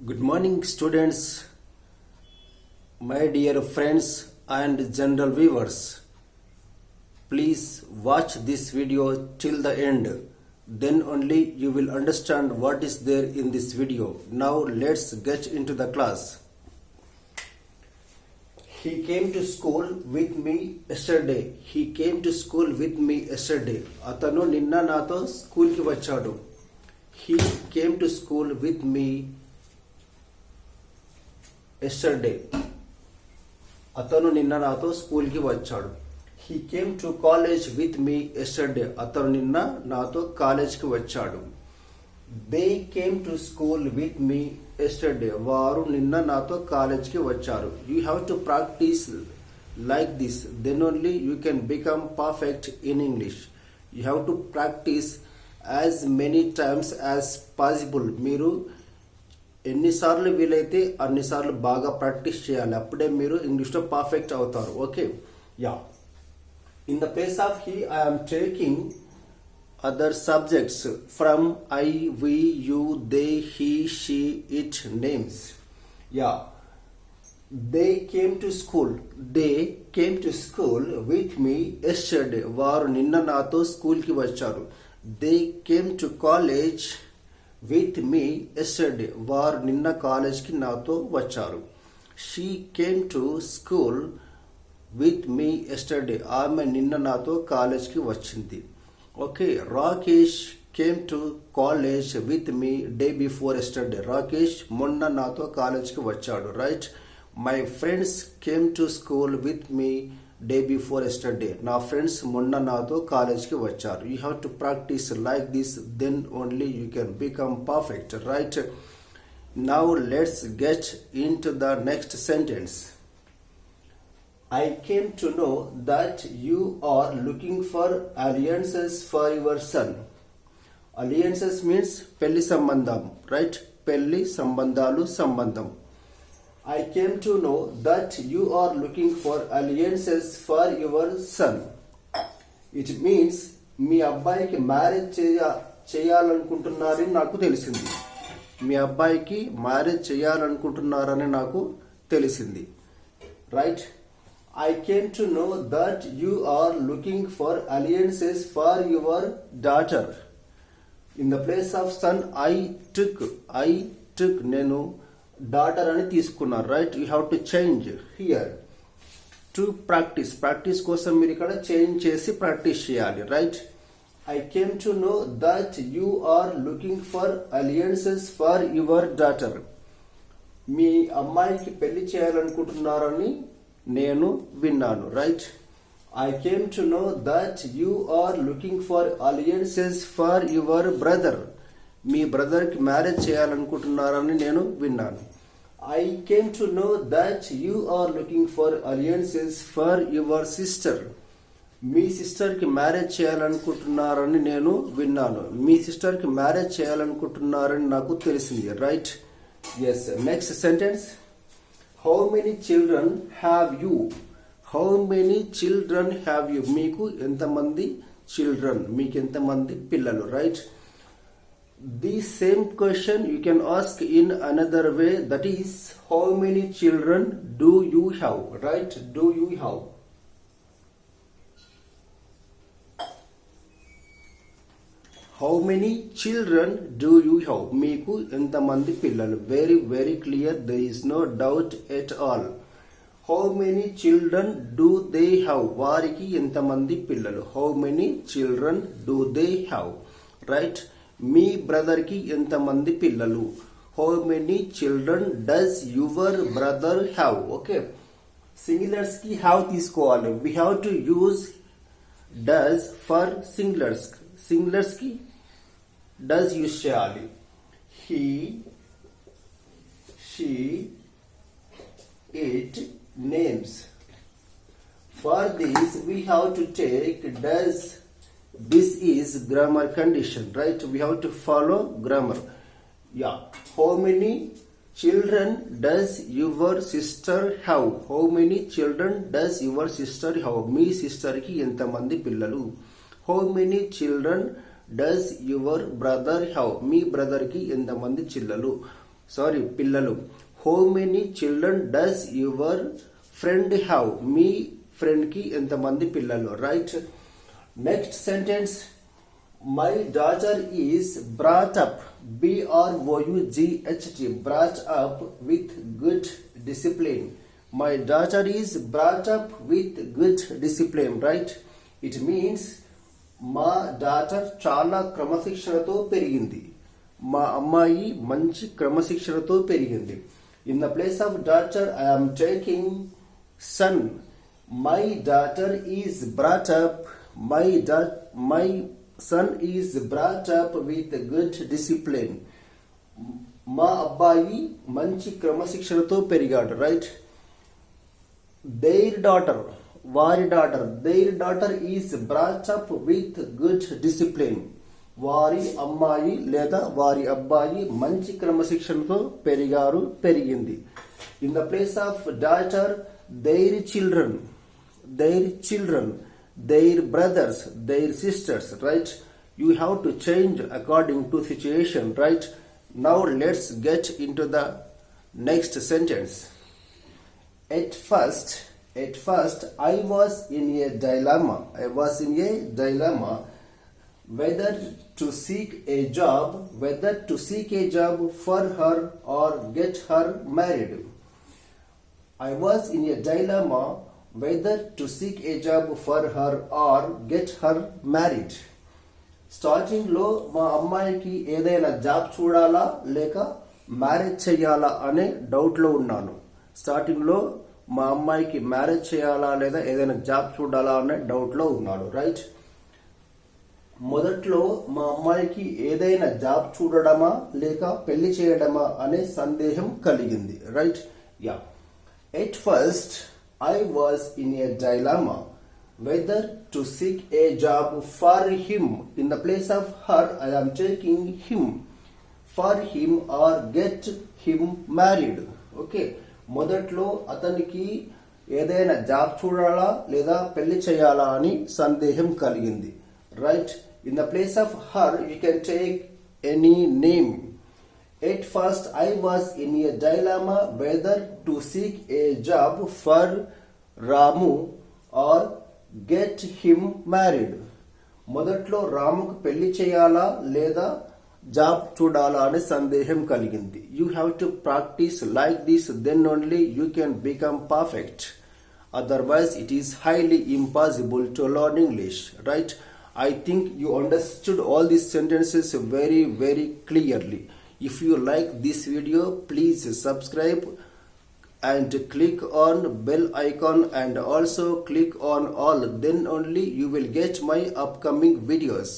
Good morning, students, my dear friends and general viewers. Please watch this video till the end. Then only you will understand what is there in this video. Now let's get into the class. He came to school with me yesterday. He came to school with me yesterday. అతను నిన్న నాతో స్కూల్కి వచ్చాడు. He came to school with me yesterday. అతను నిన్న నాతో స్కూల్కి వచ్చాడు. He came to college with me yesterday. అతను నిన్న నాతో కాలేజ్కి వచ్చాడు. They came to school with me yesterday. వారు నిన్న నాతో కాలేజ్కి వచ్చారు. You have to practice like this. Then only you can become perfect in English. You have to practice as many times as possible. మీరు ఎన్నిసార్లు వీలైతే అన్నిసార్లు బాగా ప్రాక్టీస్ చేయాలి. అప్పుడే మీరు ఇంగ్లీష్లో పర్ఫెక్ట్ అవుతారు. Okay, yeah. In the place of he I am taking other subjects from I, we, you, they, he, she, it names. Yeah. They came to school. They came to school with me yesterday. వారు నిన్న నాతో స్కూల్కి వచ్చారు. They came to college with me yesterday. వారు నిన్న కాలేజ్కి నాతో వచ్చారు. She came to school with me yesterday. ఆమె నిన్న నాతో కాలేజ్కి వచ్చింది. Okay. Rakesh came to college with me day before yesterday. Rakesh మొన్న నాతో కాలేజ్కి వచ్చాడు. Right. My friends came to school with me day before yesterday. నా ఫ్రెండ్స్ మొన్న నాతో కాలేజ్కి వచ్చారు. You have to practise like this, then only you can become perfect. Right. Now let's get into the next sentence. I came to know that you are looking for alliances for your son. Alliances means పెళ్లి సంబంధం. Right. పెళ్లి సంబంధాలు, సంబంధం. I came to know that you are looking for alliances for your son. It means మీ అబ్బాయికి marriage చేయాలనుకుంటున్నారని నాకు తెలిసింది. మీ అబ్బాయికి మ్యారేజ్ చేయాలనుకుంటున్నారని నాకు తెలిసింది. Right. I came to know that you are looking for alliances for your daughter. In the place of son, I took నేను daughter అని తీసుకున్నాను. Right. You have to change here to practice కోసం మీరు ఇక్కడ change చేసి practice చేయాలి. Right. I came to know that you are looking for alliances for your daughter. మీ అమ్మాయికి పెళ్లి చేయాలనుకుంటున్నారని నేను విన్నాను. Right. I came to know that you are looking for alliances for your brother. మీ బ్రదర్కి మ్యారేజ్ చేయాలనుకుంటున్నారని నేను విన్నాను. I came to know that you are looking for alliances for your sister. మీ సిస్టర్కి మ్యారేజ్ చేయాలనుకుంటున్నారని నేను విన్నాను. మీ సిస్టర్కి మ్యారేజ్ చేయాలనుకుంటున్నారని నాకు తెలిసింది. Right. Yes. Next sentence. How many children have you. How many children have you. మీకు ఎంతమంది చిల్డ్రన్, మీకు ఎంతమంది పిల్లలు. Right. The same question you can ask in another way, that is, how many children do you have? Right? Do you have? How many children do you have? Meeku entamandi pillalu. Very very clear. There is no doubt at all. How many children do they have? Variki entamandi pillalu. How many children do they have? Right? మీ బ్రదర్కి ఎంతమంది పిల్లలు. How many children does your brother have. Okay. సింగులర్స్కి have తీసుకోవాలి. We have to use does for singulars. సింగులర్స్కి does use చేయాలి. He, she, it names. For this we have to take does. This is grammar condition. Right. We have to follow grammar. Yeah. How many children does your sister have? How many children does your sister have? Me sister కి ఎంతమంది పిల్లలు. How many children does your brother have? Me brother కి ఎంతమంది చిల్లలు? Sorry పిల్లలు. How many children does your friend have? Me friend కి ఎంతమంది పిల్లలు? Right. Next sentence, my daughter is brought up, BROUGHT, brought up with good discipline. My daughter is brought up with good discipline, right? It means మా daughter చాలా క్రమశిక్షణతో పెరిగింది, మా అమ్మాయి మంచి క్రమశిక్షణతో పెరిగింది. In the place of daughter I am taking son. My daughter is brought up, my son is brought up with good discipline. మా అబ్బాయి మంచి క్రమశిక్షణతో పెరిగాడు, రైట్. their daughter, వారి daughter, their daughter is brought up with good discipline. వారి అమ్మాయి లేదా వారి అబ్బాయి మంచి క్రమశిక్షణతో పెరిగింది. In the place of daughter their children, their brothers, their sisters, right? You have to change according to situation, right? Now let's get into the next sentence. At first I was in a dilemma. Whether to seek a job for her or get her married. I was in a dilemma whether to seek a job for her or get her married. Starting లో మా అమ్మాయికి ఏదైనా job చూడాలా లేక marriage చేయాలా అనే doubt లో ఉన్నాను. స్టార్టింగ్ లో మా అమ్మాయికి మ్యారేజ్ చేయాలా లేదా ఏదైనా జాబ్ చూడాలా అనే డౌట్ లో ఉన్నాడు, రైట్. మొదట్లో మా అమ్మాయికి ఏదైనా జాబ్ చూడడమా లేక పెళ్లి చేయడమా అనే సందేహం కలిగింది, right. Yeah. At first I was in a dilemma whether to seek a job for him. In the place of her I am taking him, for him or get him married. Okay, మొదట్లో అతనికి ఏదైనా job చూడాలా లేదా పెళ్లి చేయాలా అని సందేహం కలిగింది, right. In the place of her you can take any name. At first I was in a dilemma whether to seek a job for Ramu or get him married. మొదట్లో రాముకు పెళ్లి చేయాలా లేదా జాబ్ చూడాలా అనే సందేహం కలిగింది. You have to practice like this, then only you can become perfect. Otherwise it is highly impossible to learn English, right? I think you understood all these sentences very, very clearly. If you like this video, please subscribe and click on bell icon and also click on all. Then only you will get my upcoming videos.